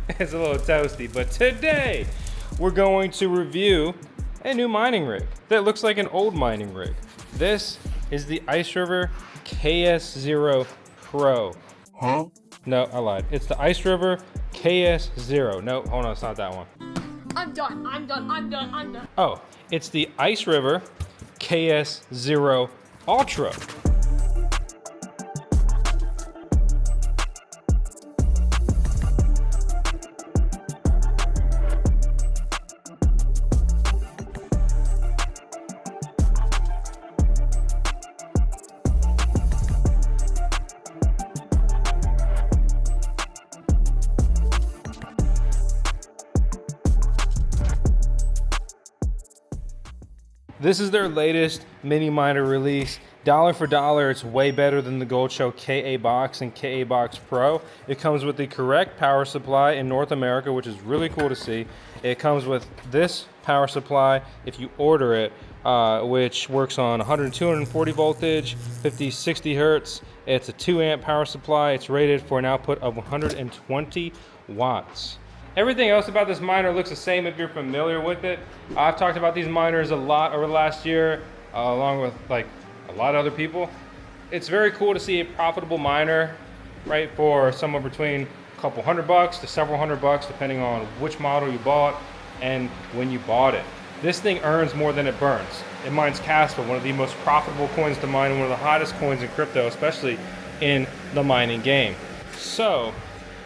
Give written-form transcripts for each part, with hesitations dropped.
It's a little toasty, but today we're going to review a new mining rig that looks like an old mining rig. This is the Ice River KS0 Pro. Huh? No, I lied. It's the Ice River KS0. No, hold on, it's not that one. I'm done. Oh, it's the Ice River KS0 Ultra. This is their latest mini miner release. Dollar for dollar, it's way better than the Gold Show KA Box and KA Box Pro. It comes with the correct power supply in North America, which is really cool to see. It comes with this power supply if you order it, which works on 100 240 voltage, 50, 60 hertz. It's a 2 amp power supply. It's rated for an output of 120 watts. Everything else about this miner looks the same if you're familiar with it. I've talked about these miners a lot over the last year, along with like a lot of other people. It's very cool to see a profitable miner, right, for somewhere between a couple $100 to several $100, depending on which model you bought and when you bought it. This thing earns more than it burns. It mines Casper, one of the most profitable coins to mine, and one of the hottest coins in crypto, especially in the mining game. So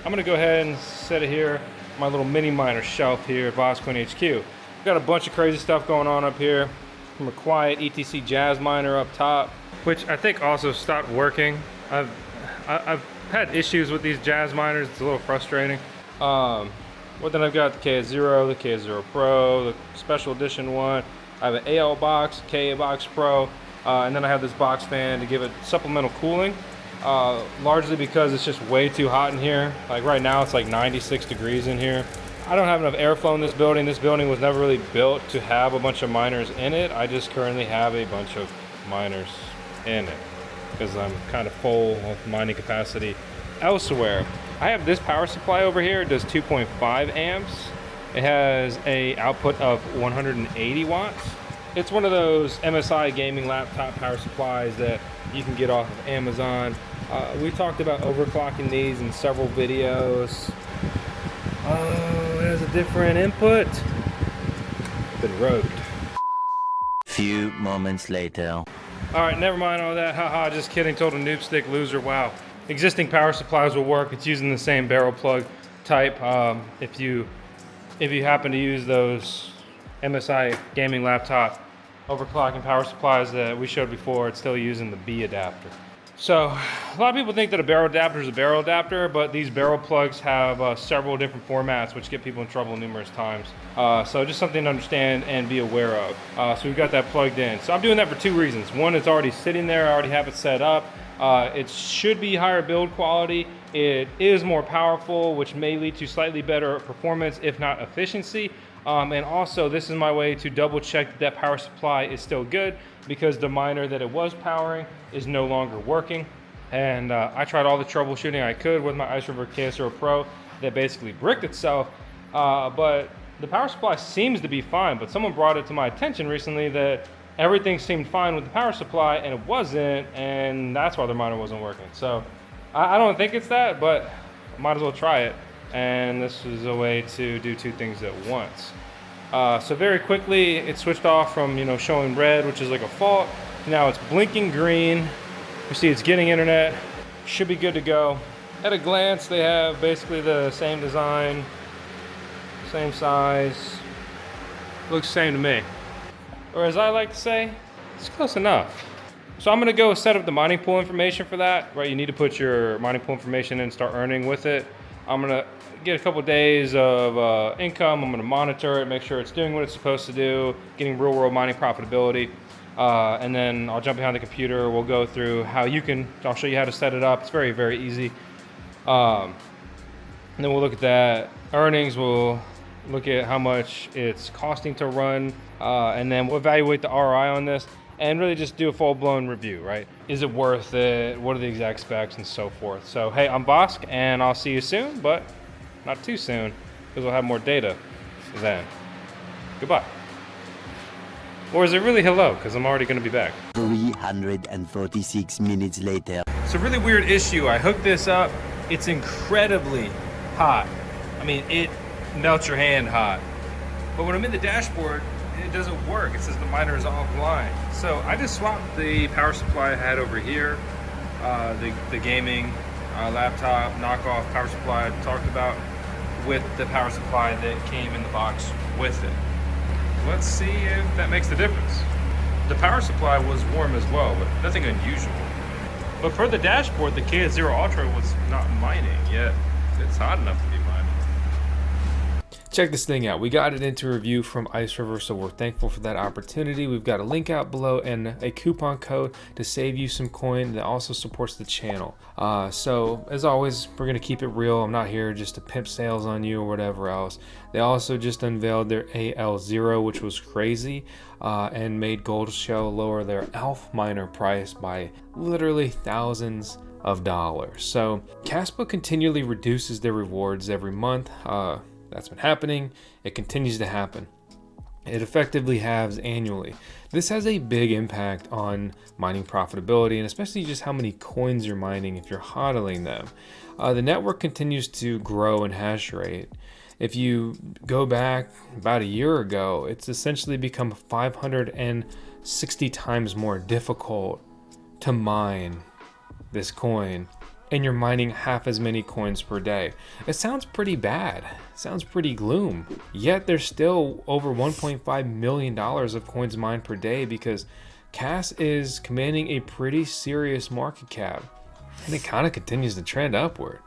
I'm gonna go ahead and set it here, my little mini miner shelf here at VoxCoin HQ. We've got a bunch of crazy stuff going on up here. From a quiet ETC Jazz miner up top, which I think also stopped working. I've had issues with these Jazz miners. It's a little frustrating. Well, then I've got the KS0, the KS0 Pro, the special edition one. I have an AL box, KA Box Pro, and then I have this box fan to give it supplemental cooling. Largely because it's just way too hot in here. Like right now it's like 96 degrees in here. I don't have enough airflow in this building. This building was never really built to have a bunch of miners in it. I just currently have a bunch of miners in it because I'm kind of full of mining capacity elsewhere. I have this power supply over here. It does 2.5 amps. It has a output of 180 watts. It's one of those MSI gaming laptop power supplies that you can get off of Amazon. We talked about overclocking these in several videos. Oh, it has a different input. Been rogued. Few moments later. All right, never mind all that. Haha, just kidding. Total noob stick loser. Wow. Existing power supplies will work. It's using the same barrel plug type. If you happen to use those MSI gaming laptop overclocking power supplies that we showed before, it's still using the B adapter. So a lot of people think that a barrel adapter is a barrel adapter, but these barrel plugs have several different formats, which get people in trouble numerous times. So just something to understand and be aware of. So we've got that plugged in. So I'm doing that for two reasons. One, it's already sitting there. I already have it set up. It should be higher build quality. It is more powerful, which may lead to slightly better performance, if not efficiency. And also, this is my way to double check that power supply is still good, because the miner that it was powering is no longer working. And I tried all the troubleshooting I could with my Ice River KS0 Pro that basically bricked itself. But the power supply seems to be fine, but someone brought it to my attention recently that everything seemed fine with the power supply and it wasn't, and that's why the miner wasn't working. So I don't think it's that, but might as well try it. And this is a way to do two things at once. So very quickly, it switched off from showing red, which is like a fault. Now it's blinking green. You see it's getting internet. Should be good to go. At a glance, they have basically the same design, same size. Looks the same to me. Or as I like to say, it's close enough. So I'm gonna go set up the mining pool information for that, right? You need to put your mining pool information in and start earning with it. I'm gonna get a couple days of income. I'm gonna monitor it, make sure it's doing what it's supposed to do, getting real world mining profitability. And then I'll jump behind the computer. We'll go through how I'll show you how to set it up. It's very, very easy. And then we'll look at that. Earnings, we'll look at how much it's costing to run. And then we'll evaluate the ROI on this and really just do a full-blown review, right? Is it worth it? What are the exact specs and so forth? So, hey, I'm Bosk, and I'll see you soon, but Not too soon, because we'll have more data then. Goodbye. Or is it really hello? Because I'm already going to be back. 346 minutes later. It's a really weird issue. I hooked this up. It's incredibly hot. I mean, it melts your hand hot. But when I'm in the dashboard, it doesn't work. It says the miner is offline. So I just swapped the power supply I had over here, the gaming laptop knockoff power supply I talked about, with the power supply that came in the box with it. Let's see if that makes the difference. The power supply was warm as well, but nothing unusual. But for the dashboard, the KS0 Ultra was not mining, yet it's hot enough to be mining. Check this thing out. We got it into review from Ice River, so we're thankful for that opportunity. We've got a link out below and a coupon code to save you some coin that also supports the channel. So as always, we're gonna keep it real. I'm not here just to pimp sales on you or whatever else. They also just unveiled their AL0, which was crazy, and made Gold Shell lower their ALF miner price by literally thousands of dollars. So Kaspa continually reduces their rewards every month. That's been happening. It continues to happen. It effectively halves annually. This has a big impact on mining profitability, and especially just how many coins you're mining if you're hodling them. The network continues to grow in hash rate. If you go back about a year ago, it's essentially become 560 times more difficult to mine this coin, and you're mining half as many coins per day. It sounds pretty bad. It sounds pretty gloom. Yet there's still over $1.5 million of coins mined per day because CAS is commanding a pretty serious market cap, and it kind of continues to trend upward.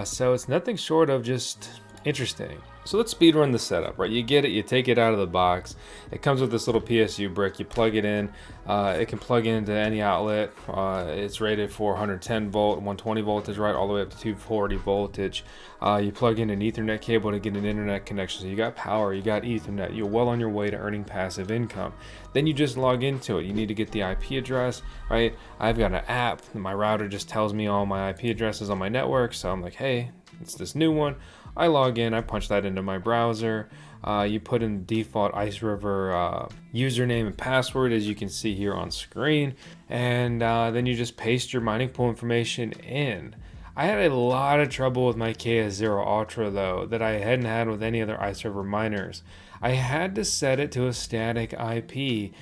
So it's nothing short of just interesting. So let's speed run the setup, right? You get it, you take it out of the box. It comes with this little PSU brick. You plug it in. It can plug into any outlet. It's rated for 110 volt, 120 voltage, right, all the way up to 240 voltage. You plug in an Ethernet cable to get an internet connection. So you got power, you got Ethernet. You're well on your way to earning passive income. Then you just log into it. You need to get the IP address, right? I've got an app. My router just tells me all my IP addresses on my network. So I'm like, hey, it's this new one. I log in, I punch that into my browser. You put in the default Ice River username and password, as you can see here on screen, and then you just paste your mining pool information in. I had a lot of trouble with my KS0 Ultra though, that I hadn't had with any other Ice River miners. I had to set it to a static IP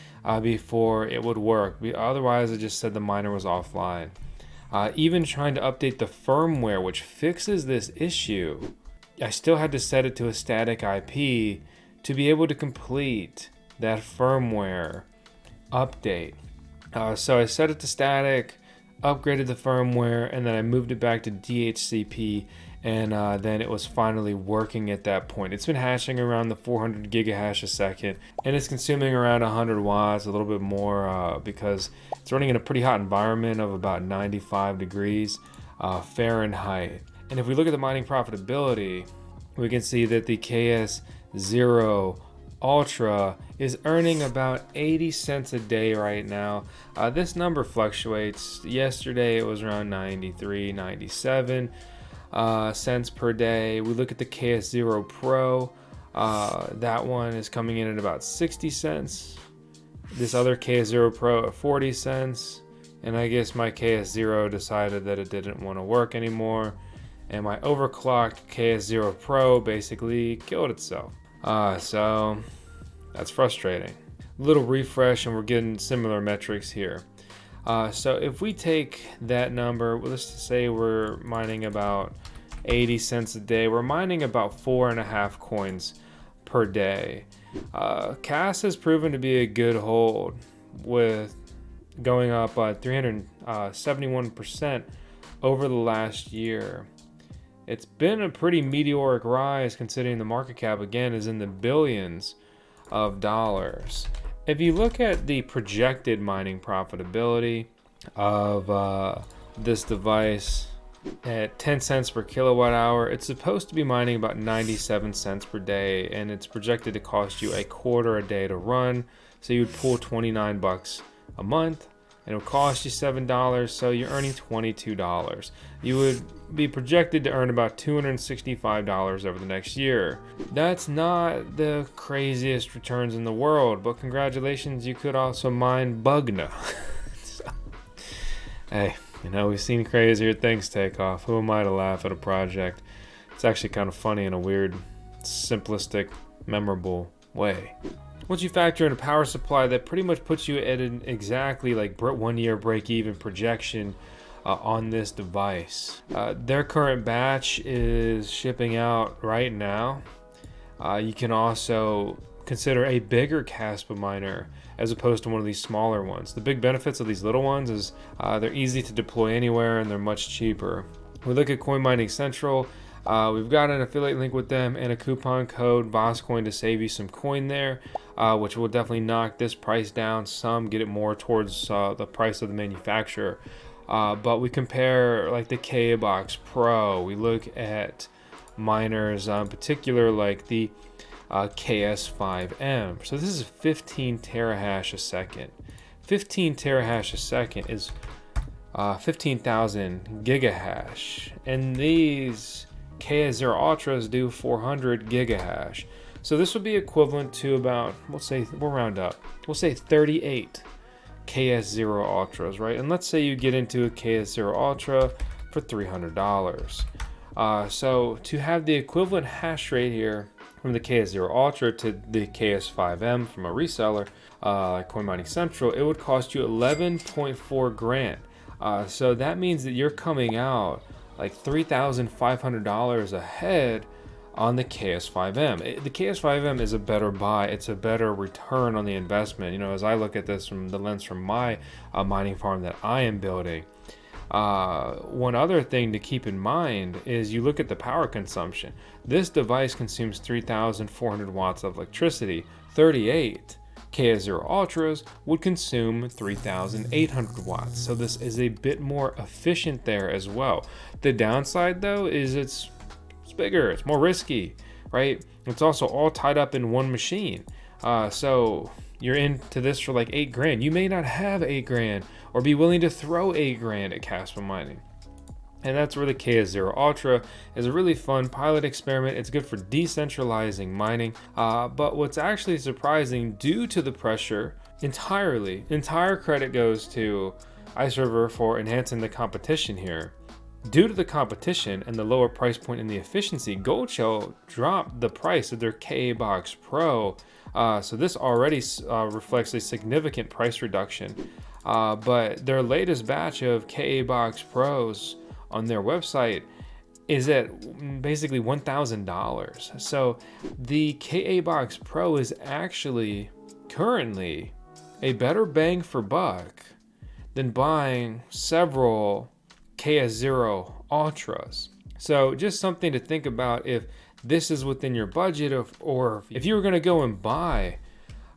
before it would work. Otherwise, it just said the miner was offline. Even trying to update the firmware, which fixes this issue, I still had to set it to a static IP to be able to complete that firmware update. So I set it to static, upgraded the firmware, and then I moved it back to DHCP, and then it was finally working at that point. It's been hashing around the 400 gigahash a second, and it's consuming around 100 watts, a little bit more, because it's running in a pretty hot environment of about 95 degrees Fahrenheit. And if we look at the mining profitability, we can see that the KS0 Ultra is earning about 80 cents a day right now. This number fluctuates. Yesterday it was around 93, 97 cents per day. We look at the KS0 Pro. That one is coming in at about 60 cents. This other KS0 Pro at 40 cents. And I guess my KS0 decided that it didn't want to work anymore. And my overclocked KS0 Pro basically killed itself. So that's frustrating. Little refresh and we're getting similar metrics here. So if we take that number, let's just say we're mining about 80 cents a day. We're mining about 4.5 coins per day. CAS has proven to be a good hold with going up 371% over the last year. It's been a pretty meteoric rise considering the market cap again is in the billions of dollars. If you look at the projected mining profitability of this device at 10 cents per kilowatt hour, it's supposed to be mining about 97 cents per day, and it's projected to cost you $0.25 a day to run. So you'd pull 29 bucks a month. and it would cost you $7, so you're earning $22. You would be projected to earn about $265 over the next year. That's not the craziest returns in the world, but congratulations, you could also mine Bugna. So, hey, you know, we've seen crazier things take off. Who am I to laugh at a project? It's actually kind of funny in a weird, simplistic, memorable way. Once you factor in a power supply that pretty much puts you at an exactly like 1 year break even projection on this device. Their current batch is shipping out right now. You can also consider a bigger Kaspa miner as opposed to one of these smaller ones. The big benefits of these little ones is they're easy to deploy anywhere and they're much cheaper. We look at Coin Mining Central. We've got an affiliate link with them and a coupon code VOSCOIN to save you some coin there, which will definitely knock this price down some, get it more towards the price of the manufacturer. But we compare like the KBox Pro. We look at miners, in particular like the KS5M. So this is 15 terahash a second. 15 terahash a second is 15,000 gigahash, and these KS0 Ultras do 400 gigahash. So this would be equivalent to about, we'll round up, we'll say 38 KS0 Ultras, right? And let's say you get into a KS0 Ultra for $300. So to have the equivalent hash rate here from the KS0 Ultra to the KS5M from a reseller like Coin Mining Central, it would cost you 11.4 grand. So that means that you're coming out like $3,500 ahead on the KS5M. The KS5M is a better buy. It's a better return on the investment. You know, as I look at this from the lens from my mining farm that I am building. One other thing to keep in mind is you look at the power consumption. This device consumes 3,400 watts of electricity. 38 KS0 Ultras would consume 3,800 watts. So this is a bit more efficient there as well. The downside though is it's bigger, it's more risky, right? It's also all tied up in one machine. So you're into this for like 8 grand. You may not have 8 grand or be willing to throw 8 grand at Kaspa Mining. And that's where the KS0 Ultra is a really fun pilot experiment. It's good for decentralizing mining. But what's actually surprising, due to the pressure, entire credit goes to Ice River for enhancing the competition here. Due to the competition and the lower price point and the efficiency, Goldshell dropped the price of their KBox Pro. So this already reflects a significant price reduction. But their latest batch of KBox Pros on their website is at basically $1,000. So the KBox Pro is actually currently a better bang for buck than buying several KS0 Ultras. So just something to think about if this is within your budget, or if you were going to go and buy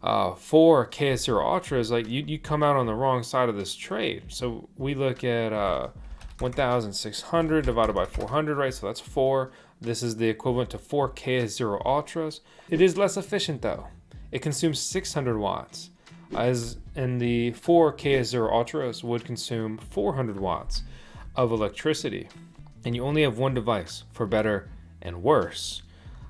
4 KS0 Ultras, like you come out on the wrong side of this trade. So we look at 1,600 divided by 400, right? So that's 4. This is the equivalent to 4 KS0 Ultras. It is less efficient though. It consumes 600 watts, as in the 4 KS0 Ultras would consume 400 watts of electricity. And you only have one device for better and worse.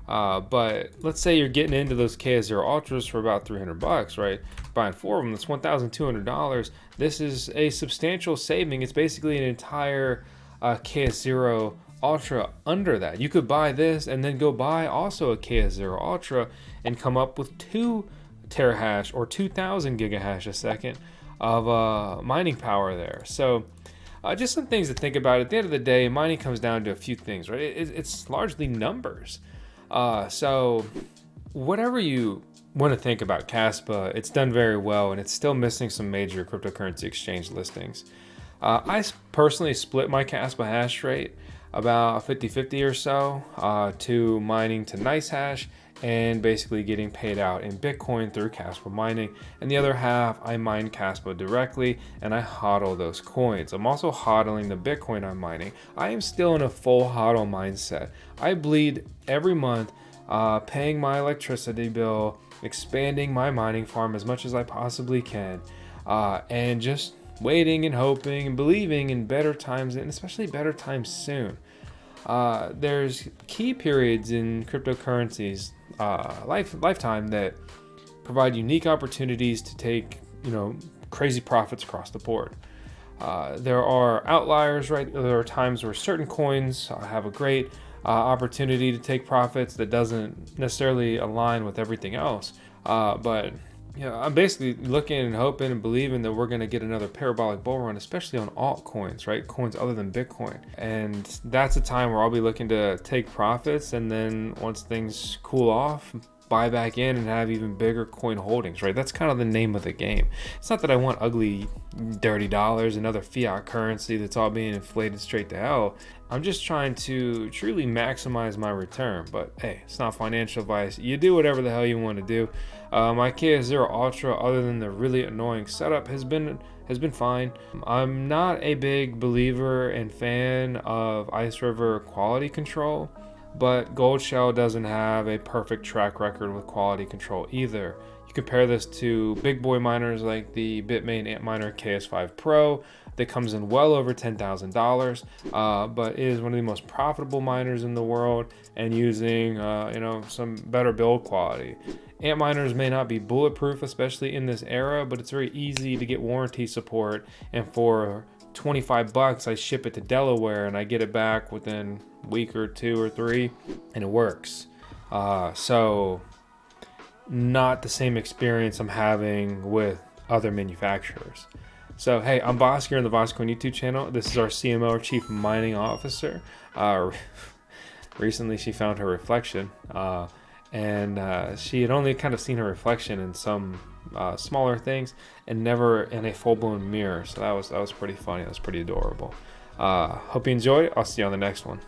But let's say you're getting into those KS0 Ultras for about $300, right? Buying 4 of them, that's $1,200. This is a substantial saving. It's basically an entire KS0 Ultra under that. You could buy this and then go buy also a KS0 Ultra and come up with 2 terahash or 2,000 gigahash a second of mining power there. So just some things to think about. At the end of the day, mining comes down to a few things, right? It's largely numbers. So whatever you want to think about Kaspa, it's done very well, and it's still missing some major cryptocurrency exchange listings. I personally split my Kaspa hash rate about 50-50 or so to mining to NiceHash and basically getting paid out in Bitcoin through Kaspa Mining. And the other half, I mine Kaspa directly and I hodl those coins. I'm also hodling the Bitcoin I'm mining. I am still in a full hodl mindset. I bleed every month, paying my electricity bill, expanding my mining farm as much as I possibly can, and just waiting and hoping and believing in better times, and especially better times soon. There's key periods in cryptocurrencies lifetime that provide unique opportunities to take, crazy profits across the board. There are outliers, right? There are times where certain coins have a great opportunity to take profits that doesn't necessarily align with everything else. But I'm basically looking and hoping and believing that we're going to get another parabolic bull run, especially on altcoins, right? Coins other than Bitcoin. And that's a time where I'll be looking to take profits, and then once things cool off, buy back in and have even bigger coin holdings, right? That's kind of the name of the game. It's not that I want ugly, dirty dollars, another fiat currency that's all being inflated straight to hell. I'm just trying to truly maximize my return. But hey, it's not financial advice. You do whatever the hell you want to do. My KS0 Ultra, other than the really annoying setup, has been fine. I'm not a big believer and fan of Ice River quality control, but Gold Shell doesn't have a perfect track record with quality control either. You compare this to big boy miners like the Bitmain Antminer KS5 Pro that comes in well over $10,000, but is one of the most profitable miners in the world and using some better build quality. Antminers may not be bulletproof, especially in this era, but it's very easy to get warranty support, and for $25 I ship it to Delaware and I get it back within a week or 2 or 3, and it works. So not the same experience I'm having with other manufacturers. So hey, I'm Voss here on the VossCoin YouTube channel. This is our CMO, our Chief Mining Officer. Recently she found her reflection, and she had only kind of seen her reflection in some smaller things and never in a full-blown mirror. So that was pretty funny. That was pretty adorable. Hope you enjoyed. I'll see you on the next one.